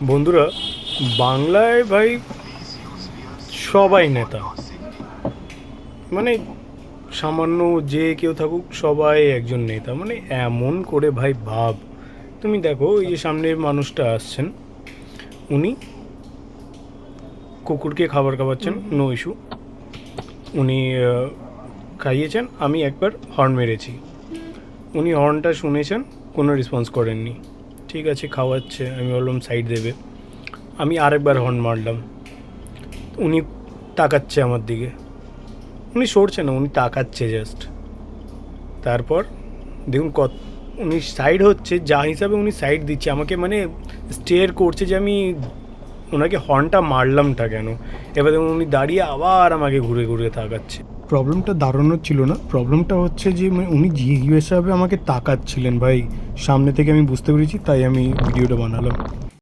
বন্ধুরা, বাংলায় ভাই সবাই নেতা। মানে সামান্য যে কেউ থাকুক সবাই একজন নেতা। মানে এমন করে ভাই ভাব, তুমি দেখো এই যে সামনে মানুষটা আসছেন, উনি কুকুরকে খাবার খাওয়াচ্ছেন, নো ইস্যু। উনি খাইয়েছেন, আমি একবার হর্ন মেরেছি, উনি হর্নটা শুনেছেন, কোনো রেসপন্স করেননি। ঠিক আছে, খাওয়াচ্ছে, আমি বললাম সাইড দেবে, আমি আরেকবার হর্ন মারলাম, উনি তাকাচ্ছে আমার দিকে, উনি সরছে না, উনি তাকাচ্ছে জাস্ট। তারপর দেখুন কত উনি সাইড হচ্ছে, যা হিসাবে উনি সাইড দিচ্ছে আমাকে, মানে স্টেয়ার করছে যে আমি ওনাকে হর্নটা মারলামটা কেন। এবার দেখুন উনি দাঁড়িয়ে আবার আমাকে ঘুরে ঘুরে তাকাচ্ছে। প্রবলেমটা দাঁড়ানোর ছিল না, প্রবলেমটা হচ্ছে যে উনি যে হিসাবে আমাকে তাকাচ্ছিলেন ভাই, সামনে থেকে আমি বুঝতে পেরেছি, তাই আমি ভিডিওটা বানালাম।